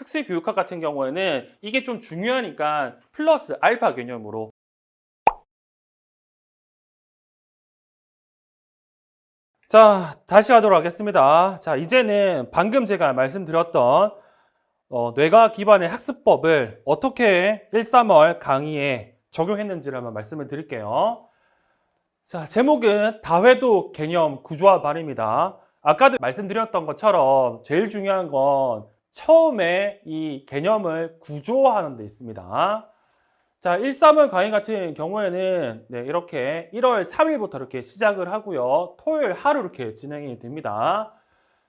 특수교육학 같은 경우에는 이게 좀 중요하니까 플러스 알파 개념으로. 자, 다시 하도록 하겠습니다. 자, 이제는 방금 제가 말씀드렸던 뇌과학 기반의 학습법을 어떻게 1~3월 강의에 적용했는지를 한번 말씀을 드릴게요. 자, 제목은 다회도 개념 구조화 발입니다. 아까도 말씀드렸던 것처럼 제일 중요한 건 처음에 이 개념을 구조화하는 데 있습니다. 자, 1~3월 강의 같은 경우에는 이렇게 1월 3일부터 이렇게 시작을 하고요. 토요일 하루 이렇게 진행이 됩니다.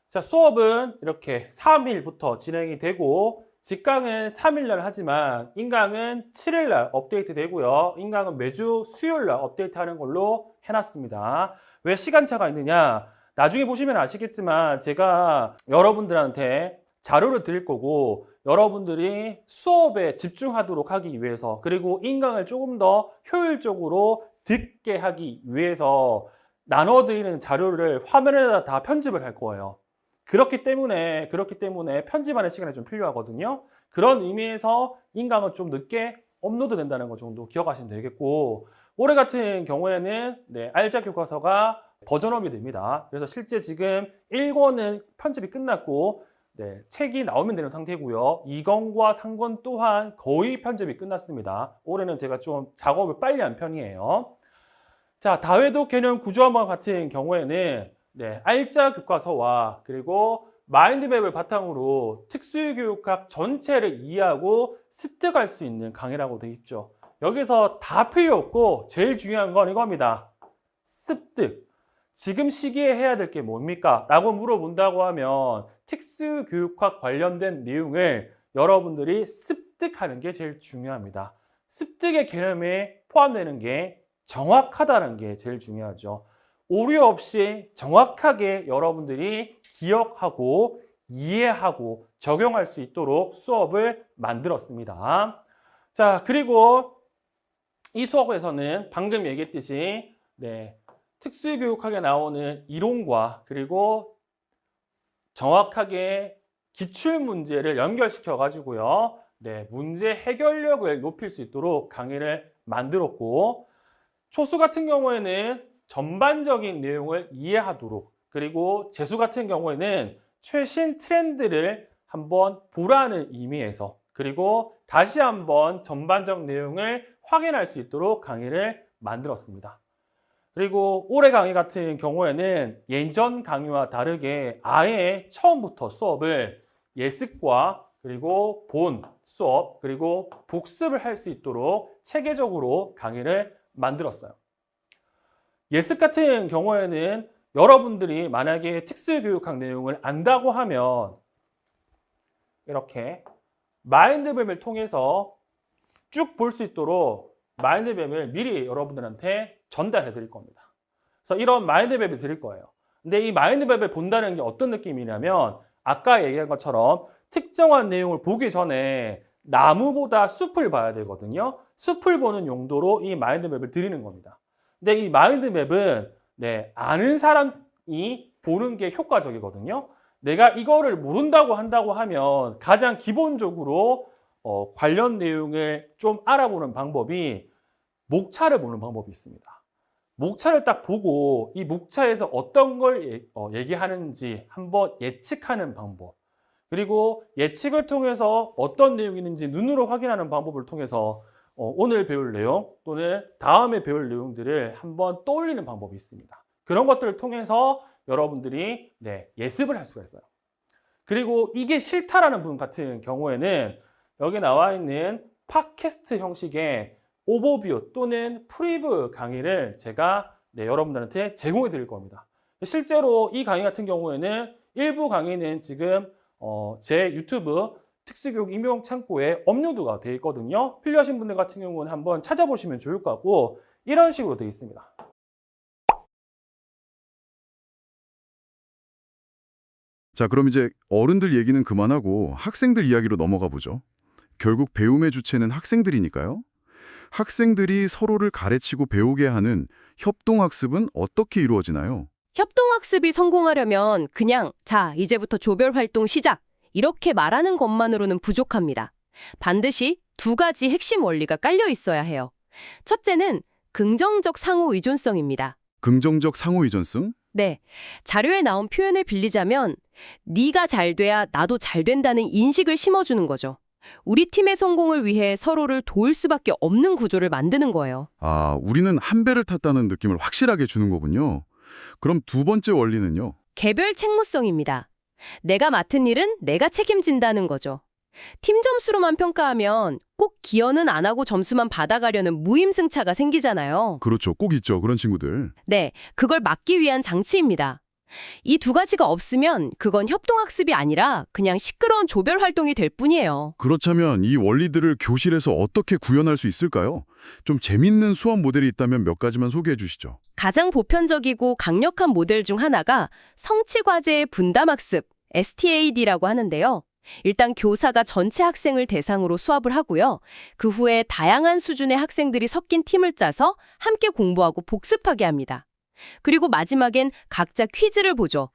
자, 수업은 이렇게 3일부터 진행이 되고 직강은 3일날 하지만 인강은 7일날 업데이트 되고요. 인강은 매주 수요일날 업데이트 하는 걸로 해놨습니다. 왜 시간차가 있느냐? 나중에 보시면 아시겠지만 제가 여러분들한테 자료를 드릴 거고 여러분들이 수업에 집중하도록 하기 위해서 그리고 인강을 조금 더 효율적으로 듣게 하기 위해서 나눠드리는 자료를 화면에다 다 편집을 할 거예요. 그렇기 때문에 편집하는 시간이 좀 필요하거든요. 그런 의미에서 인강은 좀 늦게 업로드 된다는 것 정도 기억하시면 되겠고 올해 같은 경우에는 알짜 교과서가 버전업이 됩니다. 그래서 실제 지금 1권은 편집이 끝났고 책이 나오면 되는 상태고요. 2권과 3권 또한 거의 편집이 끝났습니다. 올해는 제가 좀 작업을 빨리 한 편이에요. 자, 다회도 개념 구조화 같은 경우에는 알짜 교과서와 그리고 마인드맵을 바탕으로 특수교육학 전체를 이해하고 습득할 수 있는 강의라고 되어 있죠. 여기서 다 필요 없고 제일 중요한 건 이겁니다. 습득. 지금 시기에 해야 될 게 뭡니까? 라고 물어본다고 하면 특수교육학 관련된 내용을 여러분들이 습득하는 게 제일 중요합니다. 습득의 개념에 포함되는 게 정확하다는 게 제일 중요하죠. 오류 없이 정확하게 여러분들이 기억하고 이해하고 적용할 수 있도록 수업을 만들었습니다. 자, 그리고 이 수업에서는 방금 얘기했듯이 특수교육학에 나오는 이론과 그리고 정확하게 기출문제를 연결시켜 가지고요. 문제 해결력을 높일 수 있도록 강의를 만들었고 초수 같은 경우에는 전반적인 내용을 이해하도록 그리고 재수 같은 경우에는 최신 트렌드를 한번 보라는 의미에서 그리고 다시 한번 전반적 내용을 확인할 수 있도록 강의를 만들었습니다. 그리고 올해 강의 같은 경우에는 예전 강의와 다르게 아예 처음부터 수업을 예습과 그리고 본 수업 그리고 복습을 할 수 있도록 체계적으로 강의를 만들었어요. 예습 같은 경우에는 여러분들이 만약에 특수교육학 내용을 안다고 하면 이렇게 마인드맵을 통해서 쭉 볼 수 있도록 마인드맵을 미리 여러분들한테 전달해 드릴 겁니다. 그래서 이런 마인드맵을 드릴 거예요. 근데 이 마인드맵을 본다는 게 어떤 느낌이냐면 아까 얘기한 것처럼 특정한 내용을 보기 전에 나무보다 숲을 봐야 되거든요. 숲을 보는 용도로 이 마인드맵을 드리는 겁니다. 근데 이 마인드맵은 아는 사람이 보는 게 효과적이거든요. 내가 이거를 모른다고 한다고 하면 가장 기본적으로 관련 내용을 좀 알아보는 방법이 목차를 보는 방법이 있습니다. 목차를 딱 보고 이 목차에서 어떤 걸 얘기하는지 한번 예측하는 방법 그리고 예측을 통해서 어떤 내용이 있는지 눈으로 확인하는 방법을 통해서 오늘 배울 내용 또는 다음에 배울 내용들을 한번 떠올리는 방법이 있습니다. 그런 것들을 통해서 여러분들이 예습을 할 수가 있어요. 그리고 이게 싫다라는 분 같은 경우에는 여기 나와 있는 팟캐스트 형식의 오버뷰 또는 프리뷰 강의를 제가 여러분들한테 제공해 드릴 겁니다. 실제로 이 강의 같은 경우에는 일부 강의는 지금 제 유튜브 특수교육 임용 창고에 업로드가 되어 있거든요. 필요하신 분들 같은 경우는 한번 찾아보시면 좋을 것 같고 이런 식으로 되어 있습니다. 자, 그럼 이제 어른들 얘기는 그만하고 학생들 이야기로 넘어가 보죠. 결국 배움의 주체는 학생들이니까요. 학생들이 서로를 가르치고 배우게 하는 협동학습은 어떻게 이루어지나요? 협동학습이 성공하려면 그냥 자, 이제부터 조별 활동 시작 이렇게 말하는 것만으로는 부족합니다. 반드시 두 가지 핵심 원리가 깔려 있어야 해요. 첫째는 긍정적 상호 의존성입니다. 긍정적 상호 의존성? 네, 자료에 나온 표현을 빌리자면 네가 잘 돼야 나도 잘 된다는 인식을 심어주는 거죠. 우리 팀의 성공을 위해 서로를 도울 수밖에 없는 구조를 만드는 거예요. 아, 우리는 한 배를 탔다는 느낌을 확실하게 주는 거군요. 그럼 두 번째 원리는요? 개별 책무성입니다. 내가 맡은 일은 내가 책임진다는 거죠. 팀 점수로만 평가하면 꼭 기여는 안 하고 점수만 받아가려는 무임승차가 생기잖아요. 그렇죠. 꼭 있죠. 그런 친구들. 네, 그걸 막기 위한 장치입니다. 이 두 가지가 없으면 그건 협동학습이 아니라 그냥 시끄러운 조별 활동이 될 뿐이에요. 그렇다면 이 원리들을 교실에서 어떻게 구현할 수 있을까요? 좀 재밌는 수업 모델이 있다면 몇 가지만 소개해 주시죠. 가장 보편적이고 강력한 모델 중 하나가 성취과제의 분담학습, STAD라고 하는데요. 일단 교사가 전체 학생을 대상으로 수업을 하고요. 그 후에 다양한 수준의 학생들이 섞인 팀을 짜서 함께 공부하고 복습하게 합니다. 그리고 마지막엔 각자 퀴즈를 보죠.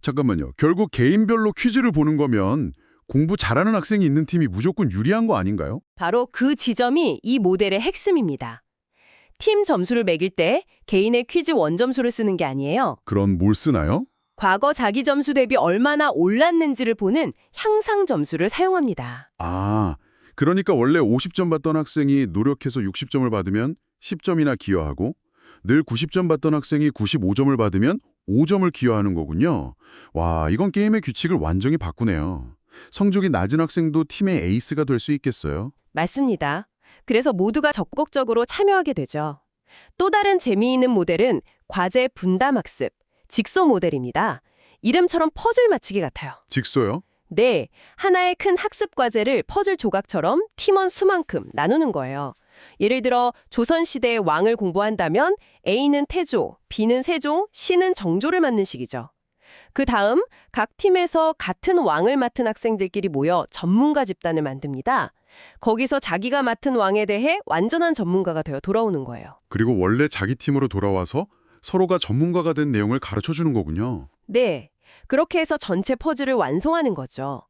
잠깐만요. 결국 개인별로 퀴즈를 보는 거면 공부 잘하는 학생이 있는 팀이 무조건 유리한 거 아닌가요? 바로 그 지점이 이 모델의 핵심입니다. 팀 점수를 매길 때 개인의 퀴즈 원점수를 쓰는 게 아니에요. 그럼 뭘 쓰나요? 과거 자기 점수 대비 얼마나 올랐는지를 보는 향상 점수를 사용합니다. 아, 그러니까 원래 50점 받던 학생이 노력해서 60점을 받으면 10점이나 기여하고 늘 90점 받던 학생이 95점을 받으면 5점을 기여하는 거군요. 와, 이건 게임의 규칙을 완전히 바꾸네요. 성적이 낮은 학생도 팀의 에이스가 될 수 있겠어요? 맞습니다. 그래서 모두가 적극적으로 참여하게 되죠. 또 다른 재미있는 모델은 과제 분담학습, 직소 모델입니다. 이름처럼 퍼즐 맞히기 같아요. 직소요? 네, 하나의 큰 학습 과제를 퍼즐 조각처럼 팀원 수만큼 나누는 거예요. 예를 들어 조선시대의 왕을 공부한다면 A는 태조, B는 세종, C는 정조를 맡는 식이죠. 그 다음 각 팀에서 같은 왕을 맡은 학생들끼리 모여 전문가 집단을 만듭니다. 거기서 자기가 맡은 왕에 대해 완전한 전문가가 되어 돌아오는 거예요. 그리고 원래 자기 팀으로 돌아와서 서로가 전문가가 된 내용을 가르쳐 주는 거군요. 네, 그렇게 해서 전체 퍼즐을 완성하는 거죠.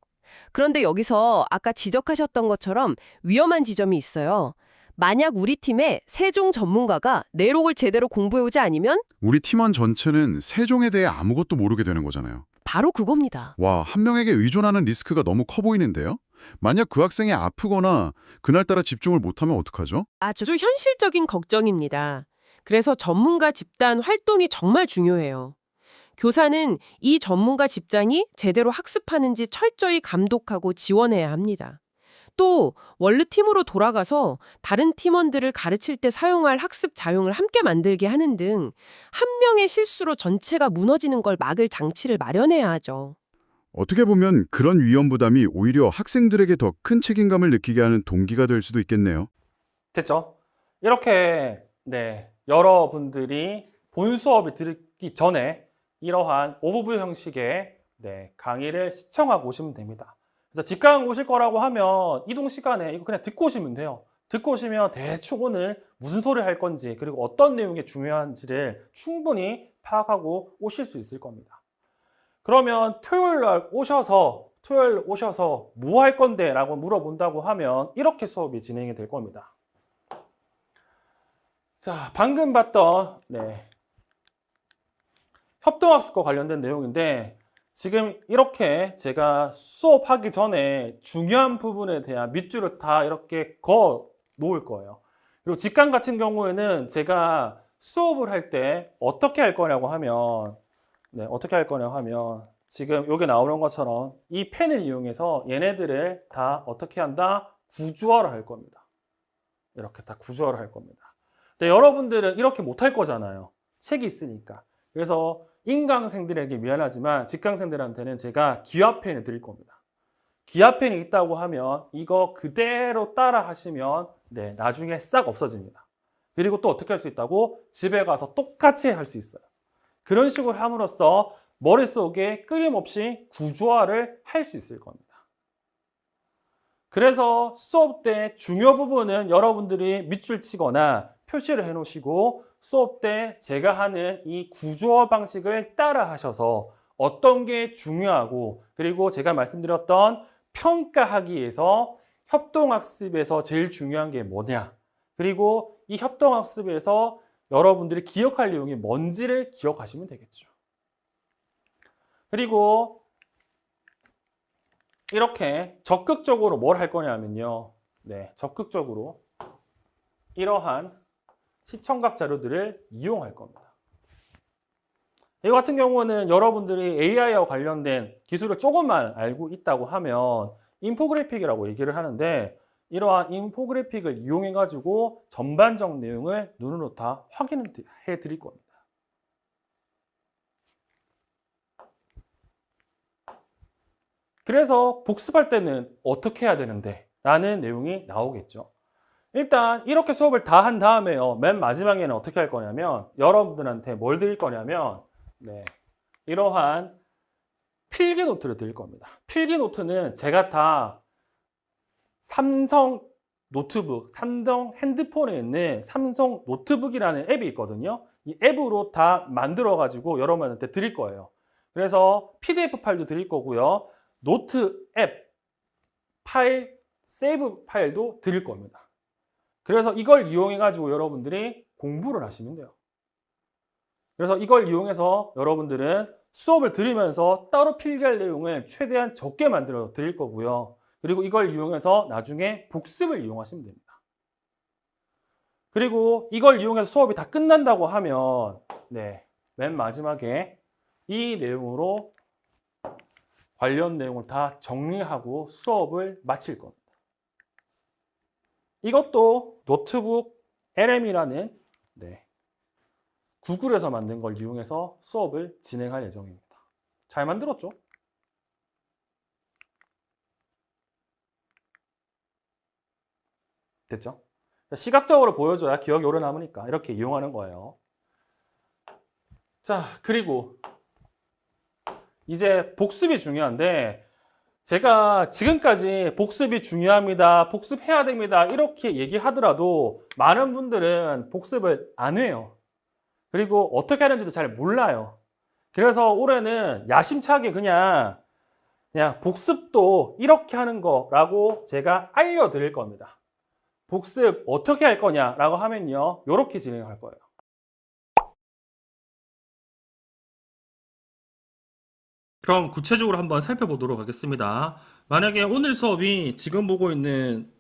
그런데 여기서 아까 지적하셨던 것처럼 위험한 지점이 있어요. 만약 우리 팀에 세종 전문가가 내록을 제대로 공부해오지 않으면 우리 팀원 전체는 세종에 대해 아무것도 모르게 되는 거잖아요. 바로 그겁니다. 와, 한 명에게 의존하는 리스크가 너무 커 보이는데요? 만약 그 학생이 아프거나 그날따라 집중을 못하면 어떡하죠? 아주 현실적인 걱정입니다. 그래서 전문가 집단 활동이 정말 중요해요. 교사는 이 전문가 집단이 제대로 학습하는지 철저히 감독하고 지원해야 합니다. 또 원르팀으로 돌아가서 다른 팀원들을 가르칠 때 사용할 학습 자용을 함께 만들게 하는 등 한 명의 실수로 전체가 무너지는 걸 막을 장치를 마련해야 하죠. 어떻게 보면 그런 위험 부담이 오히려 학생들에게 더 큰 책임감을 느끼게 하는 동기가 될 수도 있겠네요. 됐죠? 이렇게 여러분들이 본 수업을 듣기 전에 이러한 오버뷰 형식의 강의를 시청하고 오시면 됩니다. 그래서 직강 오실 거라고 하면 이동 시간에 이거 그냥 듣고 오시면 돼요. 듣고 오시면 대충 오늘 무슨 소리 할 건지 그리고 어떤 내용이 중요한지를 충분히 파악하고 오실 수 있을 겁니다. 그러면 토요일 오셔서 뭐 할 건데 라고 물어본다고 하면 이렇게 수업이 진행이 될 겁니다. 자, 방금 봤던 협동학습과 관련된 내용인데 지금 이렇게 제가 수업하기 전에 중요한 부분에 대한 밑줄을 다 이렇게 그어 놓을 거예요. 그리고 직강 같은 경우에는 제가 수업을 할 때 어떻게 할 거냐고 하면 지금 여기 나오는 것처럼 이 펜을 이용해서 얘네들을 다 어떻게 한다? 구조화를 할 겁니다. 이렇게 다 구조화를 할 겁니다. 근데 여러분들은 이렇게 못 할 거잖아요. 책이 있으니까. 그래서 인강생들에게 미안하지만 직강생들한테는 제가 기화펜을 드릴 겁니다. 기화펜이 있다고 하면 이거 그대로 따라 하시면 나중에 싹 없어집니다. 그리고 또 어떻게 할 수 있다고? 집에 가서 똑같이 할 수 있어요. 그런 식으로 함으로써 머릿속에 끊임없이 구조화를 할 수 있을 겁니다. 그래서 수업 때 중요 부분은 여러분들이 밑줄 치거나 표시를 해 놓으시고 수업 때 제가 하는 이 구조화 방식을 따라 하셔서 어떤 게 중요하고 그리고 제가 말씀드렸던 평가하기에서 협동학습에서 제일 중요한 게 뭐냐 그리고 이 협동학습에서 여러분들이 기억할 내용이 뭔지를 기억하시면 되겠죠. 그리고 이렇게 적극적으로 뭘 할 거냐면요. 네, 적극적으로 이러한 시청각 자료들을 이용할 겁니다. 이거 같은 경우는 여러분들이 AI와 관련된 기술을 조금만 알고 있다고 하면 인포그래픽이라고 얘기를 하는데 이러한 인포그래픽을 이용해 가지고 전반적 내용을 눈으로 다 확인해 드릴 겁니다. 그래서 복습할 때는 어떻게 해야 되는데 라는 내용이 나오겠죠. 일단 이렇게 수업을 다 한 다음에요. 맨 마지막에는 어떻게 할 거냐면 여러분들한테 뭘 드릴 거냐면 네, 이러한 필기 노트를 드릴 겁니다. 필기 노트는 제가 다 삼성 노트북, 삼성 핸드폰에 있는 삼성 노트북이라는 앱이 있거든요. 이 앱으로 다 만들어 가지고 여러분한테 드릴 거예요. 그래서 PDF 파일도 드릴 거고요. 노트 앱 파일, 세이브 파일도 드릴 겁니다. 그래서 이걸 이용해 가지고 여러분들이 공부를 하시면 돼요. 그래서 이걸 이용해서 여러분들은 수업을 들으면서 따로 필기할 내용을 최대한 적게 만들어 드릴 거고요. 그리고 이걸 이용해서 나중에 복습을 이용하시면 됩니다. 그리고 이걸 이용해서 수업이 다 끝난다고 하면 네, 맨 마지막에 이 내용으로 관련 내용을 다 정리하고 수업을 마칠 겁니다. 이것도 노트북 LM이라는 네, 구글에서 만든 걸 이용해서 수업을 진행할 예정입니다. 잘 만들었죠? 됐죠? 시각적으로 보여줘야 기억이 오래 남으니까 이렇게 이용하는 거예요. 자, 그리고 이제 복습이 중요한데 제가 지금까지 복습이 중요합니다. 복습해야 됩니다. 이렇게 얘기하더라도 많은 분들은 복습을 안 해요. 그리고 어떻게 하는지도 잘 몰라요. 그래서 올해는 야심차게 그냥 복습도 이렇게 하는 거라고 제가 알려드릴 겁니다. 복습 어떻게 할 거냐라고 하면요. 이렇게 진행할 거예요. 그럼 구체적으로 한번 살펴보도록 하겠습니다. 만약에 오늘 수업이 지금 보고 있는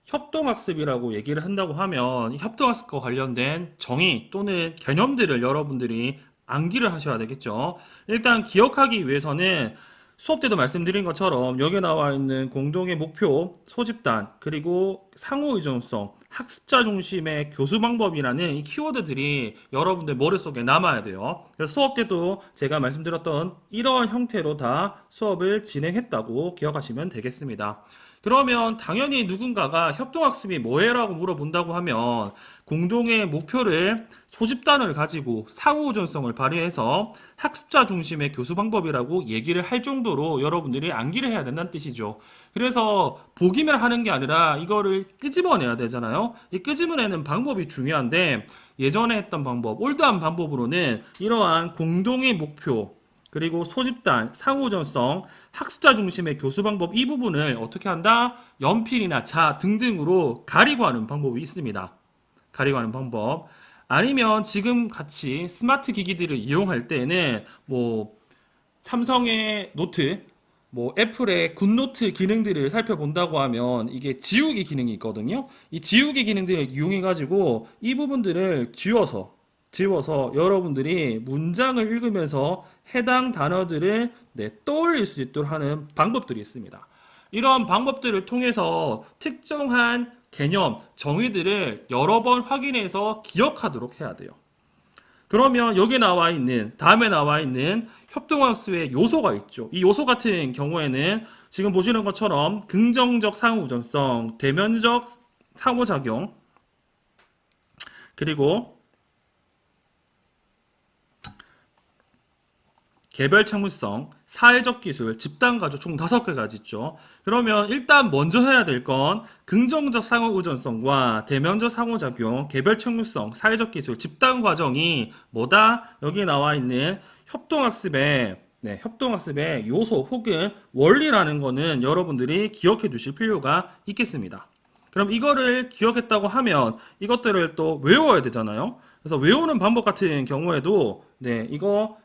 협동학습이라고 얘기를 한다고 하면 협동학습과 관련된 정의 또는 개념들을 여러분들이 암기를 하셔야 되겠죠. 일단 기억하기 위해서는 수업 때도 말씀드린 것처럼 여기 나와 있는 공동의 목표, 소집단, 그리고 상호 의존성, 학습자 중심의 교수 방법이라는 이 키워드들이 여러분들 머릿속에 남아야 돼요. 그래서 수업 때도 제가 말씀드렸던 이런 형태로 다 수업을 진행했다고 기억하시면 되겠습니다. 그러면 당연히 누군가가 협동학습이 뭐예요라고 물어본다고 하면 공동의 목표를 소집단을 가지고 상호의존성을 발휘해서 학습자 중심의 교수 방법이라고 얘기를 할 정도로 여러분들이 암기를 해야 된다는 뜻이죠. 그래서 보기만 하는 게 아니라 이거를 끄집어내야 되잖아요. 이 끄집어내는 방법이 중요한데 예전에 했던 방법, 올드한 방법으로는 이러한 공동의 목표 그리고 소집단, 상호전성, 학습자 중심의 교수 방법 이 부분을 어떻게 한다? 연필이나 자 등등으로 가리고 하는 방법이 있습니다. 가리고 하는 방법. 아니면 지금 같이 스마트 기기들을 이용할 때는 뭐 삼성의 노트, 뭐 애플의 굿노트 기능들을 살펴본다고 하면 이게 지우기 기능이 있거든요. 이 지우기 기능들을 이용해 가지고 이 부분들을 지워서 여러분들이 문장을 읽으면서 해당 단어들을 떠올릴 수 있도록 하는 방법들이 있습니다. 이런 방법들을 통해서 특정한 개념, 정의들을 여러 번 확인해서 기억하도록 해야 돼요. 그러면 여기 나와 있는, 다음에 나와 있는 협동학습의 요소가 있죠. 이 요소 같은 경우에는 지금 보시는 것처럼 긍정적 상호우전성, 대면적 상호작용, 그리고 개별 책무성, 사회적 기술, 집단 가족 총 5개가 있죠. 그러면 일단 먼저 해야 될 건 긍정적 상호 의존성과 대면적 상호작용, 개별 책무성, 사회적 기술, 집단 과정이 뭐다? 여기 나와 있는 협동학습의 협동학습의 요소 혹은 원리라는 거는 여러분들이 기억해 두실 필요가 있겠습니다. 그럼 이거를 기억했다고 하면 이것들을 또 외워야 되잖아요. 그래서 외우는 방법 같은 경우에도 이거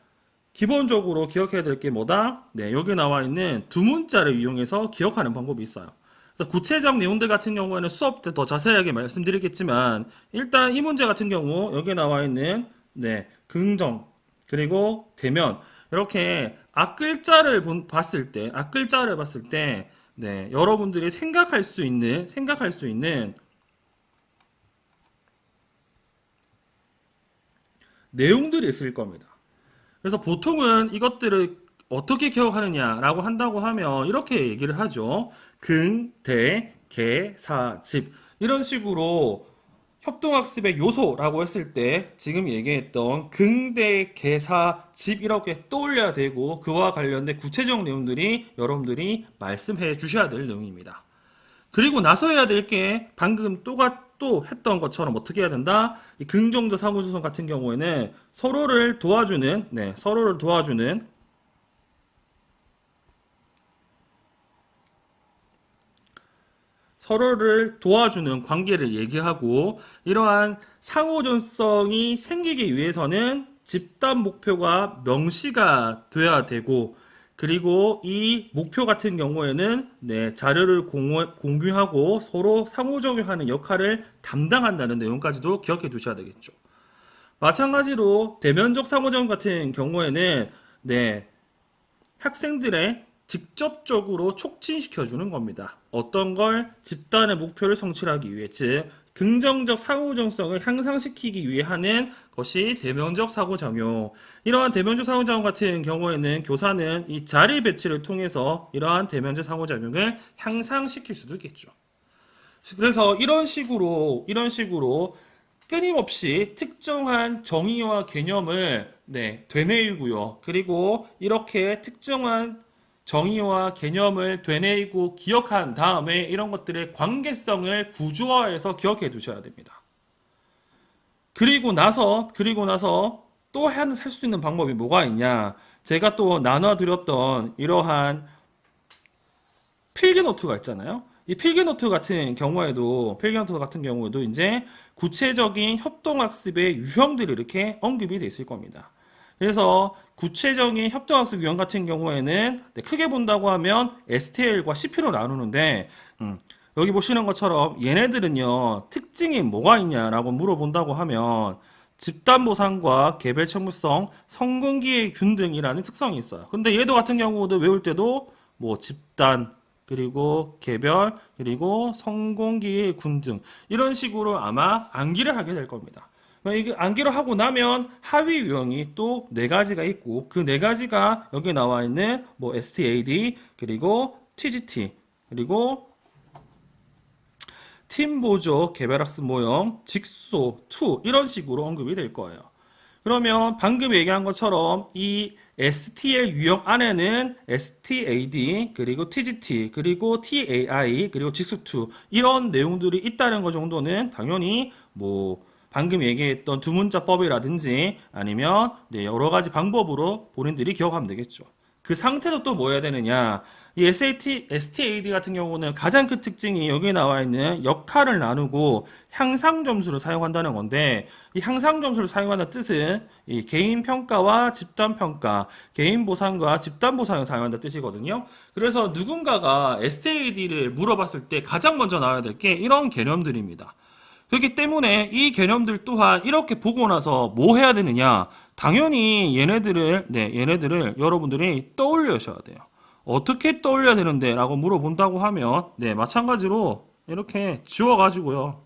기본적으로 기억해야 될 게 뭐다? 여기 나와 있는 두 문자를 이용해서 기억하는 방법이 있어요. 그래서 구체적 내용들 같은 경우에는 수업 때 더 자세하게 말씀드리겠지만 일단 이 문제 같은 경우 여기 나와 있는 긍정 그리고 대면 이렇게 앞글자를 봤을 때 여러분들이 생각할 수 있는 내용들이 있을 겁니다. 그래서 보통은 이것들을 어떻게 기억하느냐라고 한다고 하면 이렇게 얘기를 하죠. 긍, 대, 개, 사, 집 이런 식으로 협동학습의 요소라고 했을 때 지금 얘기했던 긍, 대, 개, 사, 집 이렇게 떠올려야 되고 그와 관련된 구체적 내용들이 여러분들이 말씀해 주셔야 될 내용입니다. 그리고 나서 해야 될 게 방금 또 했던 것처럼 어떻게 해야 된다? 이 긍정적 상호작용 같은 경우에는 서로를 도와주는 관계를 얘기하고 이러한 상호존성이 생기기 위해서는 집단 목표가 명시가 돼야 되고 그리고 이 목표 같은 경우에는 자료를 공유하고 서로 상호작용하는 역할을 담당한다는 내용까지도 기억해 두셔야 되겠죠. 마찬가지로 대면적 상호작용 같은 경우에는 학생들의 직접적으로 촉진시켜 주는 겁니다. 어떤 걸 집단의 목표를 성취하기 위해 즉 긍정적 상호작용성을 향상시키기 위해 하는 것이 대면적 상호작용. 이러한 대면적 상호작용 같은 경우에는 교사는 이 자리 배치를 통해서 이러한 대면적 상호작용을 향상시킬 수도 있겠죠. 그래서 이런 식으로 끊임없이 특정한 정의와 개념을 되뇌이고요. 그리고 이렇게 특정한 정의와 개념을 되뇌이고 기억한 다음에 이런 것들의 관계성을 구조화해서 기억해 두셔야 됩니다. 그리고 나서 또 할 수 있는 방법이 뭐가 있냐? 제가 또 나눠드렸던 이러한 필기노트가 있잖아요. 이 필기노트 같은 경우에도 이제 구체적인 협동학습의 유형들이 이렇게 언급이 돼 있을 겁니다. 그래서 구체적인 협동학습 유형 같은 경우에는 크게 본다고 하면 STL과 CP로 나누는데 여기 보시는 것처럼 얘네들은요 특징이 뭐가 있냐라고 물어본다고 하면 집단 보상과 개별 책무성, 성공기의 균등이라는 특성이 있어요. 근데 얘도 같은 경우도 외울 때도 뭐 집단 그리고 개별 그리고 성공기의 균등 이런 식으로 아마 암기를 하게 될 겁니다. 이게 암기를 하고 나면 하위 유형이 또 4가지가 있고 그 4가지가 여기 나와 있는 뭐 STAD 그리고 TGT 그리고 팀보조 개별학습 모형 직소 2 이런 식으로 언급이 될 거예요. 그러면 방금 얘기한 것처럼 이 STL 유형 안에는 STAD 그리고 TGT 그리고 TAI 그리고 직수2 이런 내용들이 있다는 것 정도는 당연히 뭐 방금 얘기했던 두 문자법이라든지 아니면 여러 가지 방법으로 본인들이 기억하면 되겠죠. 그 상태로 또 뭐 해야 되느냐? 이 STAD 같은 경우는 가장 큰 특징이 여기 나와 있는 역할을 나누고 향상 점수를 사용한다는 건데 이 향상 점수를 사용하는 뜻은 이 개인 평가와 집단 평가, 개인 보상과 집단 보상을 사용한다는 뜻이거든요. 그래서 누군가가 STAD를 물어봤을 때 가장 먼저 나와야 될 게 이런 개념들입니다. 그렇기 때문에 이 개념들 또한 이렇게 보고 나서 뭐 해야 되느냐? 당연히 얘네들을 여러분들이 떠올려셔야 돼요. 어떻게 떠올려야 되는데? 라고 물어본다고 하면 마찬가지로 이렇게 지워가지고요.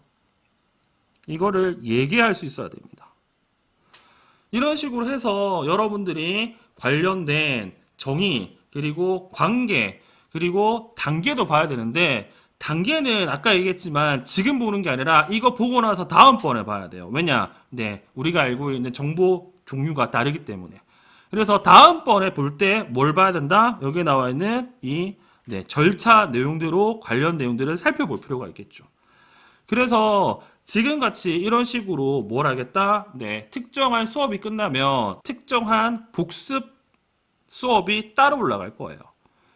이거를 얘기할 수 있어야 됩니다. 이런 식으로 해서 여러분들이 관련된 정의, 그리고 관계, 그리고 단계도 봐야 되는데 단계는 아까 얘기했지만 지금 보는 게 아니라 이거 보고 나서 다음번에 봐야 돼요. 왜냐? 우리가 알고 있는 정보 종류가 다르기 때문에. 그래서 다음번에 볼 때 뭘 봐야 된다? 여기에 나와 있는 이 절차 내용대로 관련 내용들을 살펴볼 필요가 있겠죠. 그래서 지금같이 이런 식으로 뭘 하겠다? 특정한 수업이 끝나면 특정한 복습 수업이 따로 올라갈 거예요.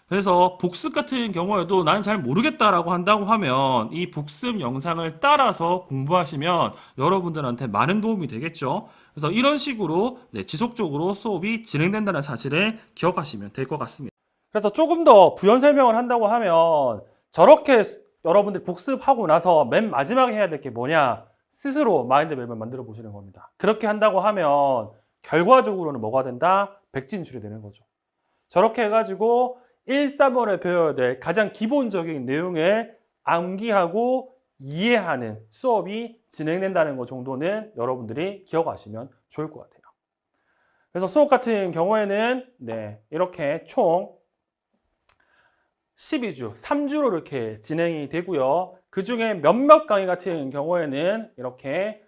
그래서 복습 같은 경우에도 나는 잘 모르겠다라고 한다고 하면 이 복습 영상을 따라서 공부하시면 여러분들한테 많은 도움이 되겠죠. 그래서 이런 식으로 지속적으로 수업이 진행된다는 사실을 기억하시면 될 것 같습니다. 그래서 조금 더 부연 설명을 한다고 하면 저렇게 여러분들 복습하고 나서 맨 마지막에 해야 될 게 뭐냐? 스스로 마인드맵을 만들어 보시는 겁니다. 그렇게 한다고 하면 결과적으로는 뭐가 된다? 백진출이 되는 거죠. 저렇게 해가지고 1, 3월에 배워야 될 가장 기본적인 내용을 암기하고 이해하는 수업이 진행된다는 것 정도는 여러분들이 기억하시면 좋을 것 같아요. 그래서 수업 같은 경우에는 이렇게 총 12주, 3주로 이렇게 진행이 되고요. 그 중에 몇몇 강의 같은 경우에는 이렇게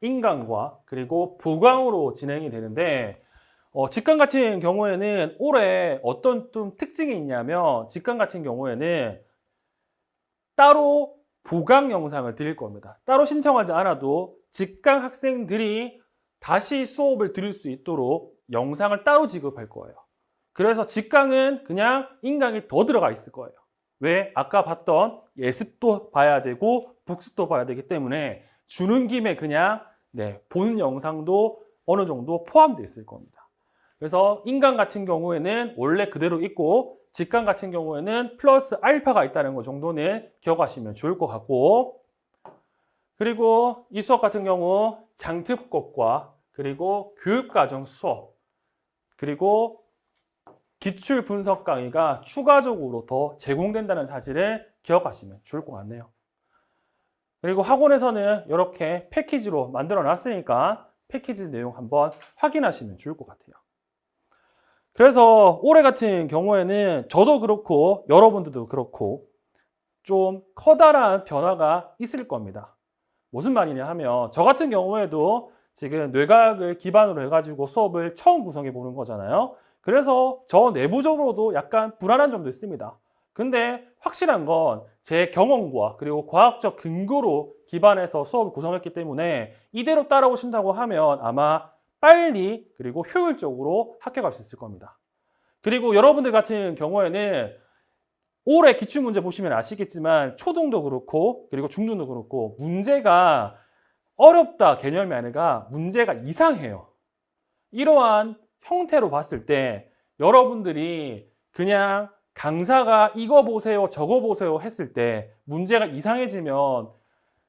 인강과 그리고 보강으로 진행이 되는데 직강 같은 경우에는 올해 어떤 좀 특징이 있냐면 직강 같은 경우에는 따로 보강 영상을 드릴 겁니다. 따로 신청하지 않아도 직강 학생들이 다시 수업을 들을 수 있도록 영상을 따로 지급할 거예요. 그래서 직강은 그냥 인강이 더 들어가 있을 거예요. 왜? 아까 봤던 예습도 봐야 되고 복습도 봐야 되기 때문에 주는 김에 그냥 보는 영상도 어느 정도 포함되어 있을 겁니다. 그래서 인강 같은 경우에는 원래 그대로 있고 직강 같은 경우에는 플러스 알파가 있다는 것 정도는 기억하시면 좋을 것 같고, 그리고 이 수업 같은 경우 장특급과 그리고 교육과정 수업 그리고 기출 분석 강의가 추가적으로 더 제공된다는 사실을 기억하시면 좋을 것 같네요. 그리고 학원에서는 이렇게 패키지로 만들어 놨으니까 패키지 내용 한번 확인하시면 좋을 것 같아요. 그래서 올해 같은 경우에는 저도 그렇고 여러분들도 그렇고 좀 커다란 변화가 있을 겁니다. 무슨 말이냐 하면 저 같은 경우에도 지금 뇌과학을 기반으로 해가지고 수업을 처음 구성해 보는 거잖아요. 그래서 저 내부적으로도 약간 불안한 점도 있습니다. 근데 확실한 건 제 경험과 그리고 과학적 근거로 기반해서 수업을 구성했기 때문에 이대로 따라오신다고 하면 아마 빨리 그리고 효율적으로 합격할 수 있을 겁니다. 그리고 여러분들 같은 경우에는 올해 기출문제 보시면 아시겠지만 초등도 그렇고 그리고 중등도 그렇고 문제가 어렵다 개념이 아니라 문제가 이상해요. 이러한 형태로 봤을 때 여러분들이 그냥 강사가 이거 보세요 저거 보세요 했을 때 문제가 이상해지면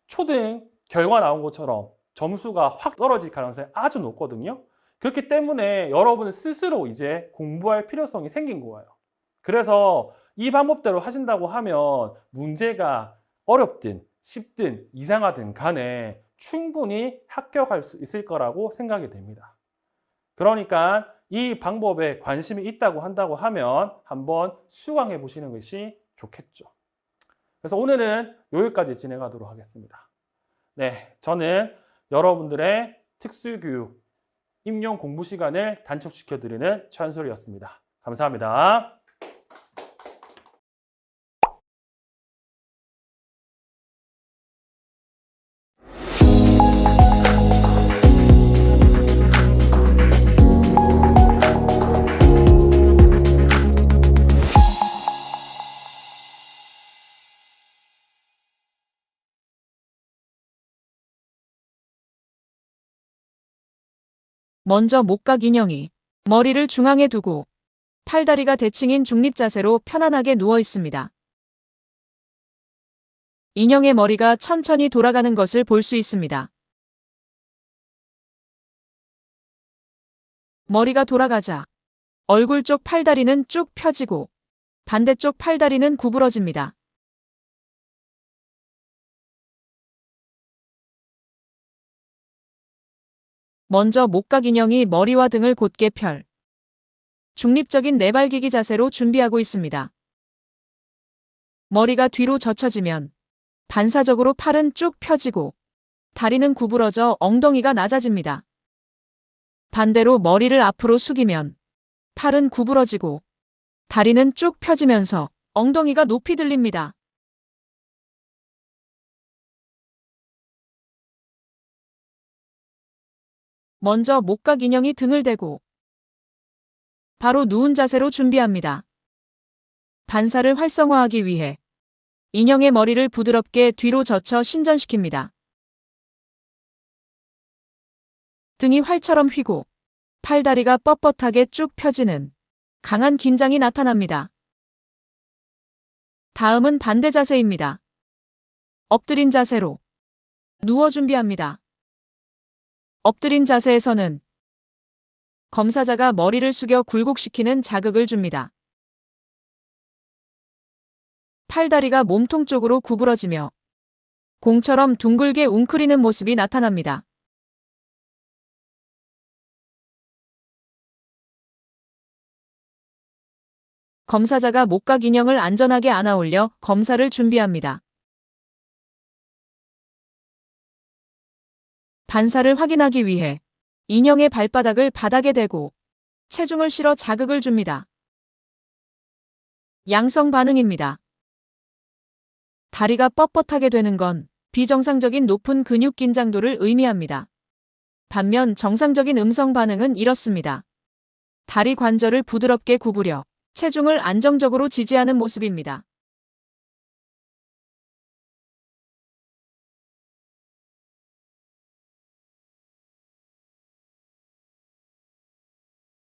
초등 결과 나온 것처럼 점수가 확 떨어질 가능성이 아주 높거든요. 그렇기 때문에 여러분 스스로 이제 공부할 필요성이 생긴 거예요. 그래서 이 방법대로 하신다고 하면 문제가 어렵든 쉽든 이상하든 간에 충분히 합격할 수 있을 거라고 생각이 됩니다. 그러니까 이 방법에 관심이 있다고 한다고 하면 한번 수강해 보시는 것이 좋겠죠. 그래서 오늘은 여기까지 진행하도록 하겠습니다. 저는 여러분들의 특수교육 임용 공부 시간을 단축시켜 드리는 최한솔이었습니다. 감사합니다. 먼저 목각 인형이 머리를 중앙에 두고 팔다리가 대칭인 중립자세로 편안하게 누워 있습니다. 인형의 머리가 천천히 돌아가는 것을 볼 수 있습니다. 머리가 돌아가자 얼굴 쪽 팔다리는 쭉 펴지고 반대쪽 팔다리는 구부러집니다. 먼저 목각 인형이 머리와 등을 곧게 펼 중립적인 내발기기 자세로 준비하고 있습니다. 머리가 뒤로 젖혀지면 반사적으로 팔은 쭉 펴지고 다리는 구부러져 엉덩이가 낮아집니다. 반대로 머리를 앞으로 숙이면 팔은 구부러지고 다리는 쭉 펴지면서 엉덩이가 높이 들립니다. 먼저 목각 인형이 등을 대고 바로 누운 자세로 준비합니다. 반사를 활성화하기 위해 인형의 머리를 부드럽게 뒤로 젖혀 신전시킵니다. 등이 활처럼 휘고 팔다리가 뻣뻣하게 쭉 펴지는 강한 긴장이 나타납니다. 다음은 반대 자세입니다. 엎드린 자세로 누워 준비합니다. 엎드린 자세에서는 검사자가 머리를 숙여 굴곡시키는 자극을 줍니다. 팔다리가 몸통 쪽으로 구부러지며 공처럼 둥글게 웅크리는 모습이 나타납니다. 검사자가 목각 인형을 안전하게 안아 올려 검사를 준비합니다. 반사를 확인하기 위해 인형의 발바닥을 바닥에 대고 체중을 실어 자극을 줍니다. 양성 반응입니다. 다리가 뻣뻣하게 되는 건 비정상적인 높은 근육 긴장도를 의미합니다. 반면 정상적인 음성 반응은 이렇습니다. 다리 관절을 부드럽게 구부려 체중을 안정적으로 지지하는 모습입니다.